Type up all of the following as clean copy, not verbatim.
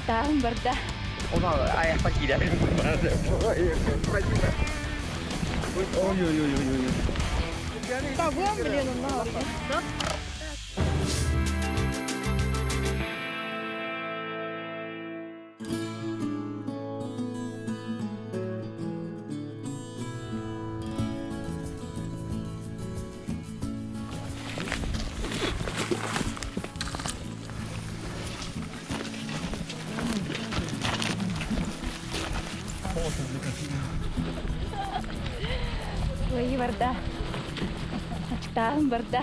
Ачтаан барда. Ona ayakta gidelim. Ой. Погон, блин, он на Ой, барда. Ачтаан барда.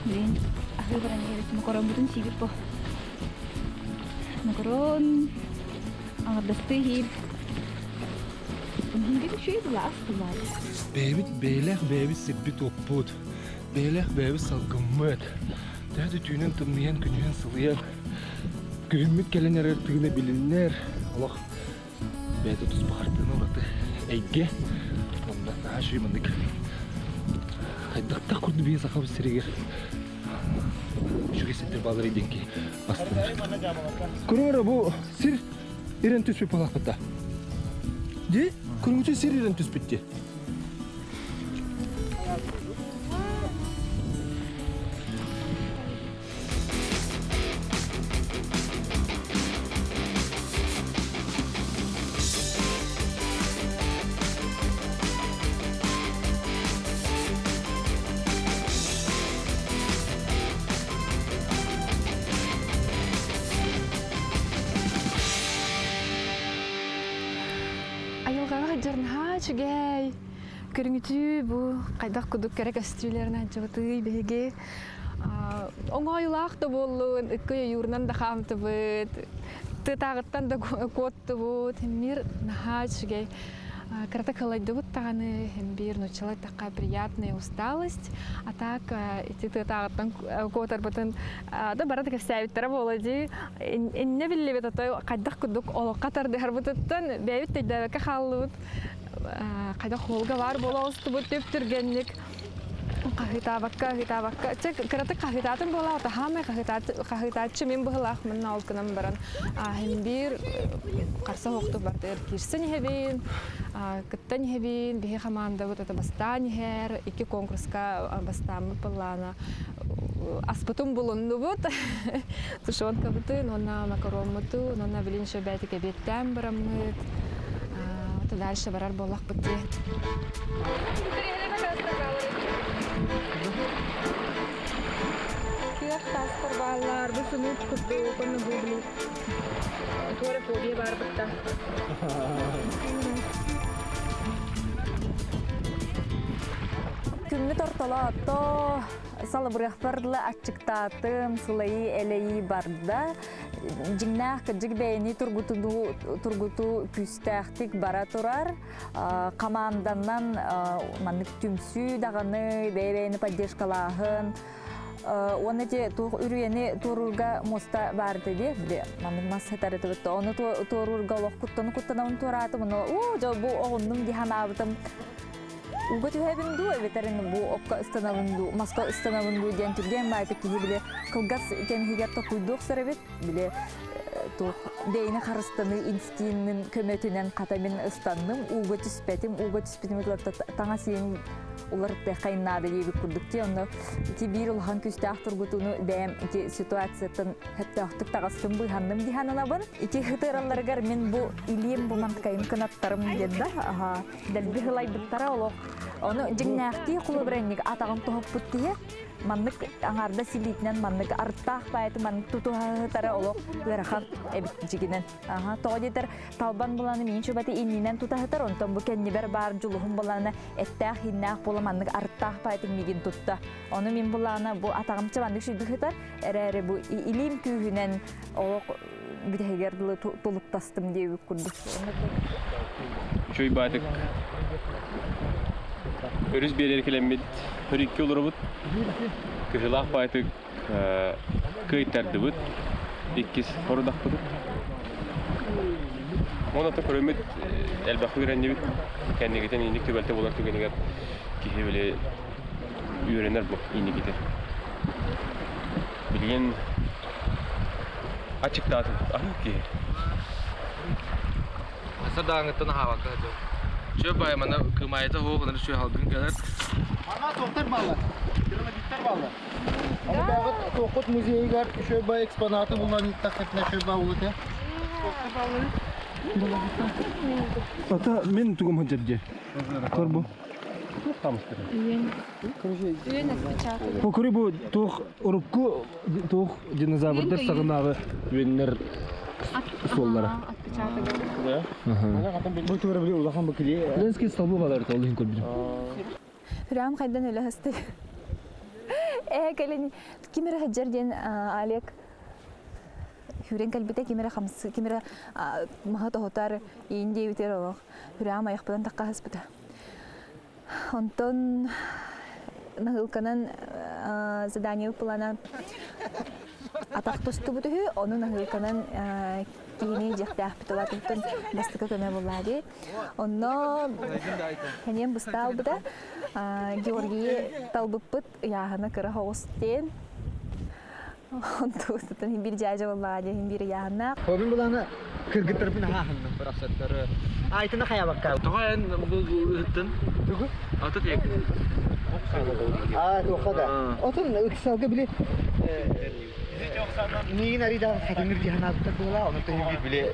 Блин, aku barang ini makoron butun sigit po. Makoron ang dastihib. Hindi ko siya itulas tulas. Бейлер сибби топпут. Бейлер салгыммыт. Тәді түйінен тымныян күнен сылыян. Күйіммет кәлен әрертігіне біліннер. Аллах бәйті тұз бағартын олаты. Әйге. Онда наға шүйміндік. Қайдақта құрды бейін сақабы сірегер. Шүге сеттер балыр еденке бастыныр. Көріңір бұл сір ерен түспеп болақ бұтта. Де? Көріңізі сір ерен түспетті. Ayılgağa jarnaha çügey. Körüngütü bu qaydak kuduk kerek astülerine jabıtı bege. Oңа юлақ та болын, үккөй юрнан да хамты бұд, тытағыттан да котты бұд, мир нахачгей. Карата калайды бұд тағаны, бир ночалай такая приятная усталость, а так эти тытағыттан котар бұтын, да бара така сәйбіттері болады. Не білі бет атой қайдақ күдік олыққа тардығар бұтыттан, бәйбіт тәйдәвәкі қалы бұд, қайдақ қолға бар бола ұсты бұд деп түргенлік. Kahitavakka. Karata kahitatan bola ata hame kahitatçı men bıhlaq men alkınam baran. Hem bir qarsa hoqtu bardır kirsin hevin, kıttan hevin, bihe komanda bu ata bastan her, iki konkurska bastan plana. Aspatun bulundu bu. Tuşonka butun, ona makaron mutu, ona bilin şöbeti kebetten baramıt. Dальше барар боллақ бітте. Күйек тастыр балар, бұл сұнуд күтті, көні бұлы. Торы фобия бар бітті. Күммет ортала атто, салы бұряқпарлы атчықтатым, сылайы әлейі барда. Жиннах кыжык бейни тургуту күстәхтик бара турар. Команданнан маннык түмсү даганы бейбейни поддержкалахын. Оны те үрүени турурга моста барды де. Маннык мас хетары төбөттө. Оны турурга лох куттаны тураты. Бу оғындым диханабытым. Угу түйәбінду, өветерін бұл оққа ұстанабынду, маска ұстанабынду ден түрген байды кейі біле қылғас кемхегетті құйдуқ сәрәбет, біле дейіні қарыстаны инстиннің көметінен қатамен ұстанным, угу түспетім таңа сейін оларды қайыннады ебі күрдікте, оны бір ұлған күсті ақтырғытуыны дәйім ситуациятын хәтті ақтық тағастым бұйханным дейханынабын. Хытыраларғар мен бұл илем бұл мантқайын қынаттарым деді, дәлбі ғылай бұттара олық. Оны жіңнәқті құлы бірәннік атағын тұғып бұттығы, маннык аңарда силитнен маннык арттақ байты маннык тутуғытары олық ғырақан әбіт жігінен. Тоғадетер талбан боланы мен шөбәті иннинен тутағытар, онтан бұл кәннебер бар жұлығын боланы әттәқ, хиннәқ болы маннык арттақ байты меген тұтта. Оны мен боланы бұл атағымчы маннык шүйдіғытар, әрі бұл илим күйінен олық бітәгерділі толықтастым деуі күрдік. Şöyle baytık. Örüz bir erkelenmedi. Her iki olur bu. Kıhılak baytık. Kıyıtlardı bu. İkiz horudak bu. Ona da körümet elbette öğrenci bit. Kendi geçen iyilik tübelte bulan tügeniger. Ki böyle öğrenir bu iyilik gider. Bilgen açıkta ki. Sadağıngıttan hava kaçıyor. Şu bayramda kımayete hoğlanır şu halkın kadar. Ana toktar bağlar. Kırma gitar bağlar. Ama bağıt Tokut müziği var. Şöyle bay eksponatı bulunan takipne şöyle bağlı te. Toktar bağları. Ata men tugum hajabje. Korbo. Покури бу тох урукку тох динозаврдар сагынагы веннер соллары. Да. Бу төре биле улахан бакили. Ленский столбу балар толын көрбү. Прям хайдан өле хасты. Калени кимера хаджар ден Олег. Хүрен калбите кимера хамсы кимера махата хотар инде үтеро. Прям аяқпадан такка хаспыта. Антон нахылканан задание плана атак тосту буту оны нахылканан кини жакта битулатын бастыка көмө булады. Онно хенем бустал буда Георгий талбыппыт яхана кыра хостен. Онтустан бир жажа булады, бир яхана. Хобин буланы кыргыттыр бин хахынны барасаттары. Айтына хая бакка. Тоғайын бұл үттін. Аты тек. Тоқада. Отын ыксалга биле Нигин арида хатымыр жиханаттар була, оны төгүп биле.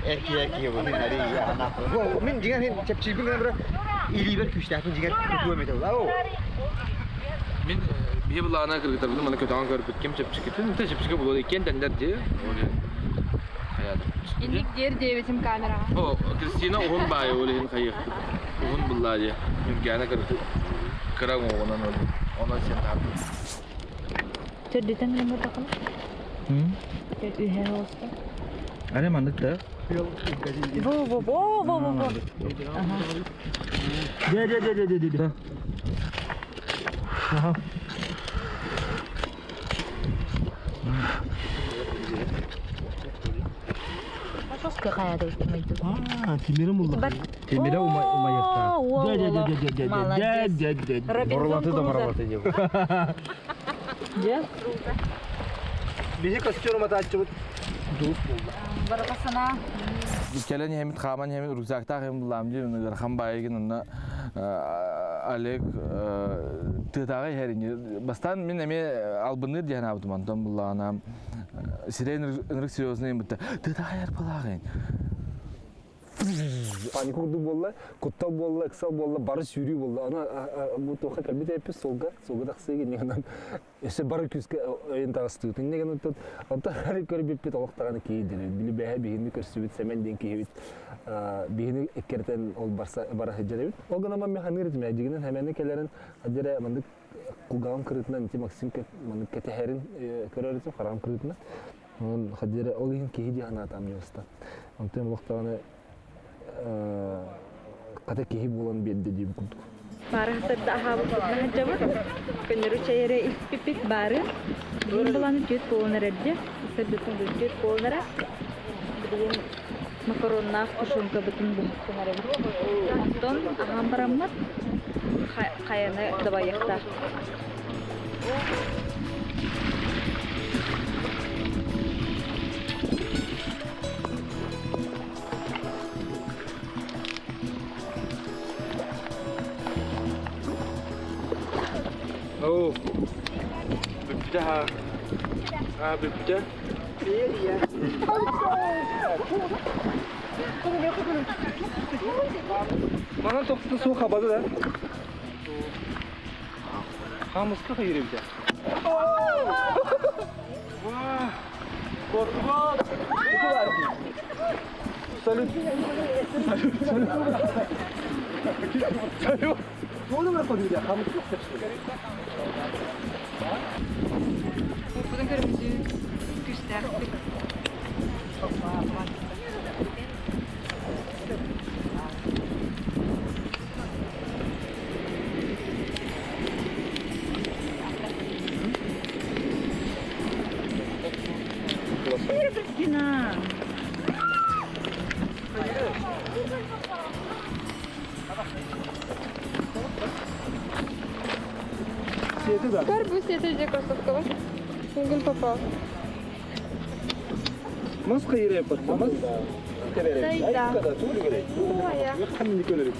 Эрки бу ари жиханат. Мен жиган чепчилбин гана илибер күчтәтин жиган көмөтө була. Мен бие бұлағына кіргітар бұлды, мана көтаған көріп өткем чепчік етін. Үті чепчігі бұл екен дәндер де. Инник дер дебетим камера. О, Кристина оғын байы олейін қайықты. Оғын бұлла де. Үргәні кірам оғынан олды. Онан сен тағды. Төрдетен ғымыр тақын? Үйен олысты. Аре мандык да. Во. Де. Aha. Какая-то Темир'e mulla. Temire umayakta. Borulatı da borulatı diyor. Bizi kaçıyorum ata açıp. Баракасана. Келен хемит хаман хемит рюкзакта хем буламди ундар хам байгин унна Олег тытагы херини бастан мен эме албыны дияна абдумантан буллана сирен энрик серьезный бутта тытагы яр балагын Паник урду болла, кутта болла, эксал болла, бары сүйрүү болла. Ана бу тоха калбите эпис солга даксыгы негенен эсе бары күскө оюн тагыстык. Негенен ата хари көрүп бит олуктаганы кейдир. Били бэхэ бигини көрсүбүт семен ден кейбит. Бигини эккертен ол барса бара хеджеребит. Ол гана мен ханырыт мәдигинен хемене келерин адыра мындык кугам кырытынан ти Максим кет мындык кетехерин көрөрүтүн карам кырытына. Он хадыра ол ин кейди ана тамжыста. Антем олуктаганы kata kehi bulan beda di buku. Barang sedap hawa pernah coba. Penyeru cairan ipip barang. Ini bulan jut polner aja. Sedutun jut polner. Kemudian makarona kusum kebetulan bungkus kemarin. Don hampir amat kayaknya udah banyak dah. Oh, berbeda ha. Berbeda. Iya. Mana toktu su kabadı da. Kamuska hayır bir de. Vah! Korkmaz. Bu kadar ki. Salut. Salut. Onu mu yapalım ya? Kamuska seçti. Buradan kırmızı göster. Кристина. Сети да. Карбуз это же кроссовка. Уголь попал. Маска yere patlamaz. Kada tuğlu gerek. Hamdi kölerik.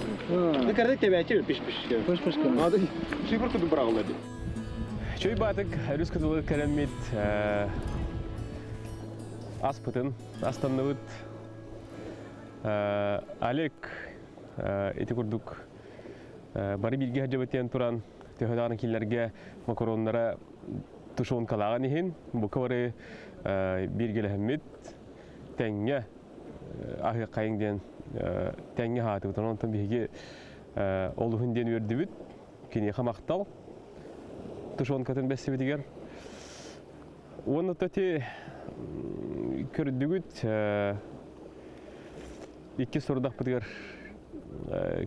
Ne kadar tebeci piş. Пыш-пыш. Adı şifre kudu bırakıldı. Çöy batık rüz kutulu keremit aspıtın astanlıvıt Alek eti kurduk bari bilgi hacabetiyen turan töhödağın killerge makaronlara tuşun kalağın ihin bu kavarı bilgi lehemmit tenge ahı kayın diyen tenge hatı butan ondan bilgi oluhun diyen ördübüt kini kamaktal tuşun katın besi bitiger onu tati kördügüt iki sorudak bitiger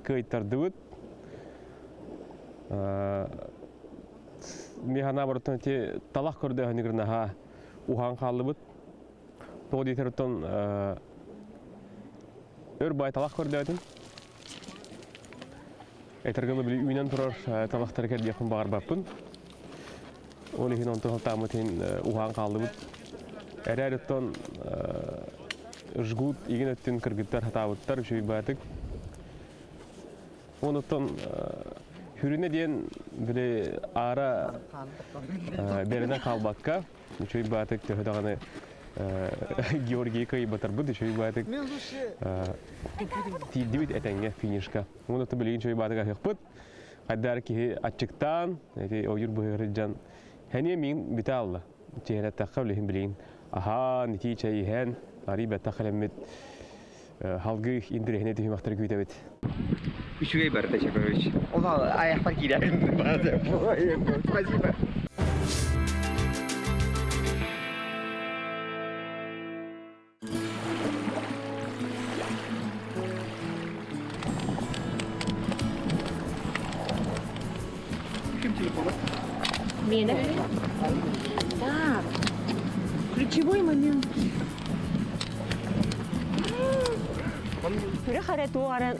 kayıttardıbıt mihana barıtan ti talak kördü hanigirna ha uhan kallıbıt toğdu yeterton örbay talak kördü adın etergılı bili üynen turar talak terker yakın bağır bapın onu hin ondan tamatin uhan kallıbıt ererton жгут igen öttün kırgıtlar hatavutlar şöyle batık ondan hürüne diyen böyle ara berine kalbakka şöyle batık töhödağını Georgiy kayı batar bu şöyle batık tidibit etenge finişka onu da bilgin şöyle batık ahıqpıt qaddar ki açıktan oyur buyurcan hani min bitalla çehre taqavlihim bilgin aha netice yihen Aribe takalemet halgı indirehine tühüm aktarı güydebet. Üçüge bari Teşekkürovich. Ona ayaklar girelim bazen. Спасибо. Мина. Так. Ключевой момент. Күрі қара туғаран,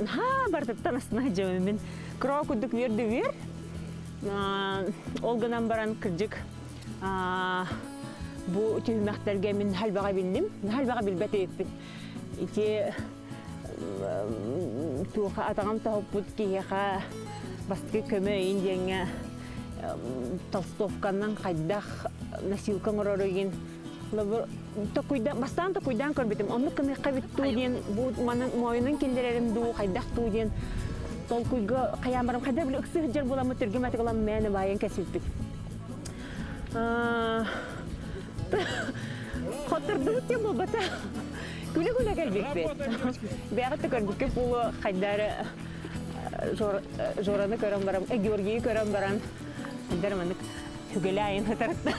бардыптан астына жауымен. Күрі күдік верді вер. Олғынан баран кірджік. Бұл түймәқтерге мен халбаға білдім. Халбаға білбәті өппін. Ики туға атағам тауып бұд кейеға бастығы көмі индияңа толстовканнан қайдақ насилкан ұрарыгин. Бастан токуйдан көрбетім. Оны кыны қабит туден, бұл манын мойының келдерерім ду, қайдақ туден. Толкуйға қаямарым, қайда білі үксі жер боламы түргім әтіғылам мәні байын кәсілбет. Қотырды өтем бұл бата. Күлі-күлі кәлбек бет. Бәғітті көрдікке бұлы қайдары жораны көрім барам, Георгийі көрім барам. Қайдары маңдық түгелі айын ғытарытты.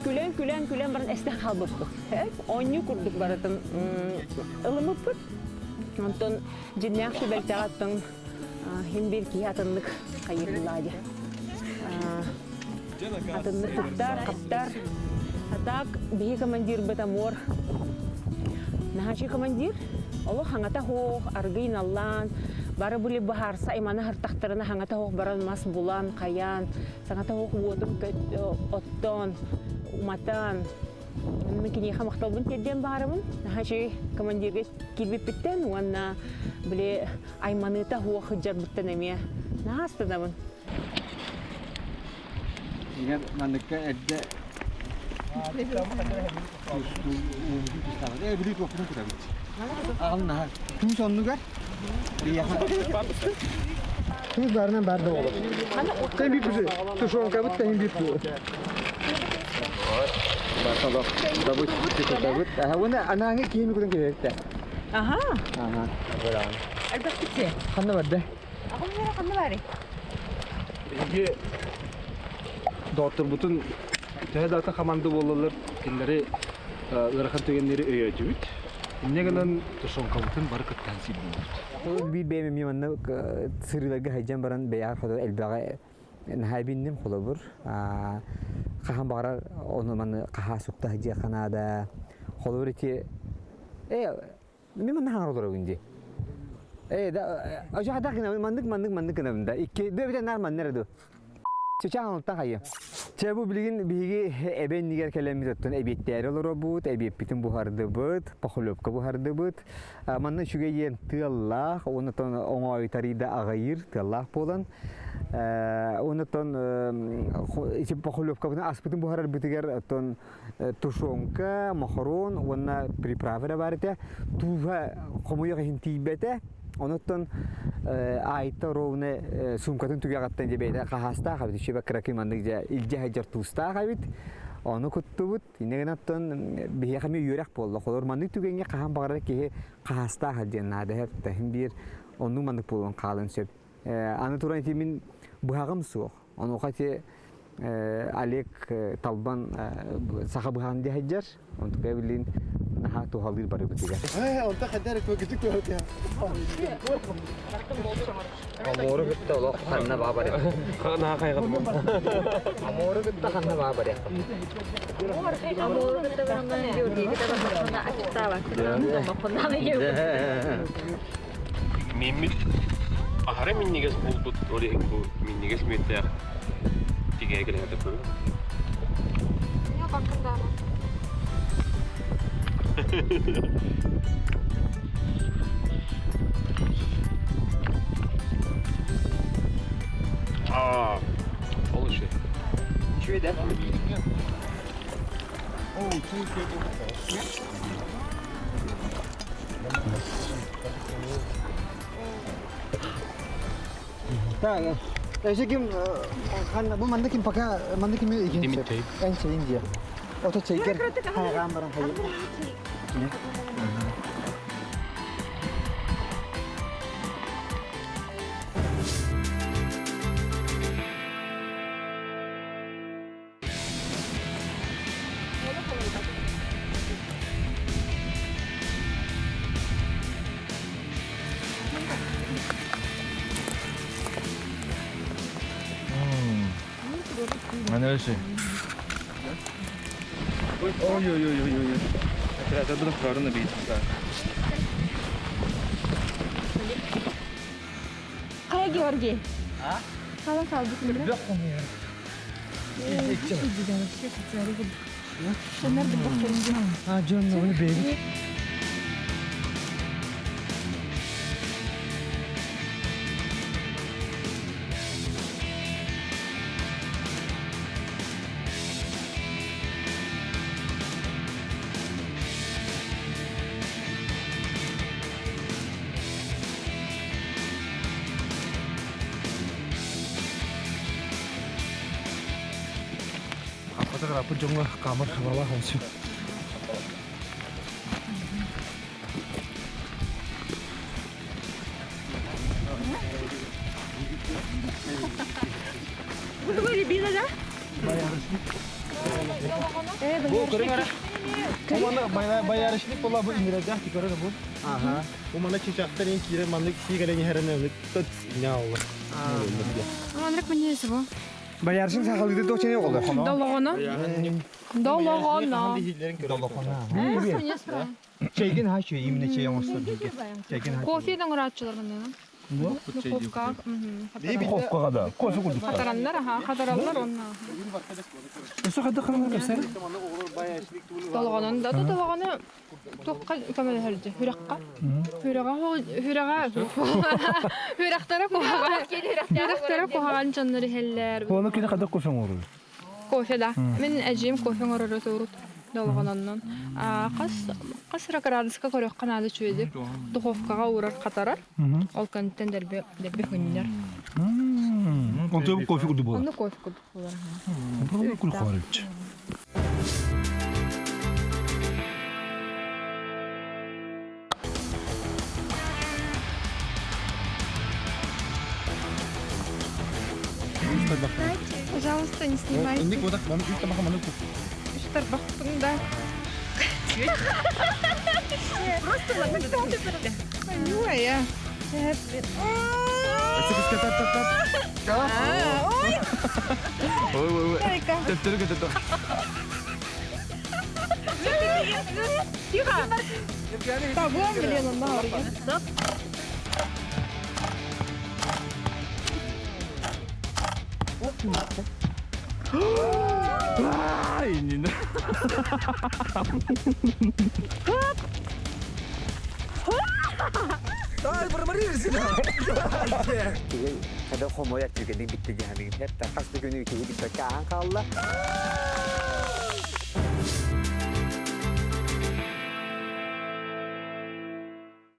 Күлен баран әстен қалбыппы. Ойны күрдік баратын ылымыппы. Онтон жиннақ шүбәлтағаттың хинбер кей атындық қайырылады. Атындық тұттар, қаптар. Атақ бейі командир бітамор. Нахаши командир, олы хаңата хоқ, арғын аллан. Бары бүлі бағарса, иманы хартақтарына хаңата хоқ баран мас булан, қаян. Саңата хоқ уотым оттон. Уматан, мекені хамақталбын терден бағарымын. Нахаши командирге келбеп біттен, уанна біле айманыта хуақы жарбыттан әме. Нағастанамын. Егер мандыкка әдді Büyük okudun kurabilecek. Alın ha. Kim sonunu gör? Kim barından barda olur. Sen bir bizi. Tuşon kabut sen bir bizi. Maşallah. Kabut, kabut. Ha, onu anange kimi kudun kirekte. Aha. Aha. Böyle. Elbette. Kandı var de. Aku merah kandı var. Peki doktor bütün tehedata kamandı bolulur. Kendileri ırkın tügenleri öğütübüt. Ne kadar tuşon kabutun barıkıt tansip bulur. Bir benim yamanı sırılarga haycan baran beyar foto elbaga nahabindim kulubur. Kaham bağırar onu manı kaha sukta hacı kanada. Kulubur iti memang hangar olur önce. Da acaba da kena mandık kena bunda. İki de bir de nar mandır do. Çöçen anlattın hayır. Bu bilgin bilgi eben niger kelemiz attın ebiyetleri olur but ebiyetpitin buhardı but pakulopka buhardı but manna şuge yen tığallah onatan ona aytari da ağayır tığallah polan onatan içi pakulopka buna aspitin buharar bitiger atan tuşonka mahron ona pripravera barite tuha komuya hintibete ondan ayta rovne sumkatın tüyaqattan jebeyde qahasta qabit şebe krakin mandıkja ilje hajar tusta qabit onu kuttubut ineganaton bihe kami yürek bollo kolor mandık tügenge qahan bagara ki qahasta haljenna da hep tahim bir onu mandık bolon qalın söp ana turan timin buhagam su onu qati alek talban sahabahan di hajar untuk kabilin nah tu halir baru ketiga. Orta kadar begitu kuat ya. Amor kita loh karena babar ya. Nah kayak gitu. Amor kita karena babar ya. Amor kita kan jodi kita kan acta wa kita makonna ngi Mimit ahare minniges bulbut ori bu minniges mitter tiga ekle hada bu. Ya bakın Aa, olur şey. Şöyle. Tak. Saya kim kan bu manda kim pakai manda kim ini? Imitate. Kan saya India. Auto checker. Ha rambarang kayu. 안녕하세요. Ой-ой-ой-ой-ой. Это друг стороны бейте. Kayak Georgi. Kalau kaldı şimdi. Ha John onu baby. Apa pun jumlah kamar bawah hasil. Bu böyle bir lira. Bu kırık. Bu mana bayar işini pola bu indiracak dikara bu. Aha. Bu mana çiçekten en kire mandık si galenya herane tut nyawa. Anlık mı niyesi bu? Bayar şimdi sakal itu tuh sini olur. Dalağına. Dalağına. Çekin ha şu imine şey olmazsa. Çekin ha. Kofiyeden uğraşçılar ne? Bu kofka. Bir kofka da. Kosu kurduk. Hataranlar ha, hataranlar onlar. Nasıl kadar kalır mesela? Dalağının da dalağını tokka kamera herce. Hürakka. Hüraktara kohagan. Hüraktara kohagan canları heller. Onu kine kadar kosun olur. Kofede. Men ejim kofe ngororo turut. Dalğanandan. Qasra gradska koraq qanadı çöydük. Duxovkaga uğrar qatarar. Ol kanten derbe hünner. Onu bu kofi kurdu bu. Onu kofe kurdu bular. Bu kul xarıç. Пожалуйста, не снимайте. Ник вот так, мама, ик тамаха мана. Старбахтың да. Просто Ой. Ой. Тептерге тепте. Тихо. Табуам, блин, он на Ini. Kada homoya tükenin bitti yani. Hep de kastı günü iki bir dakika kaldı.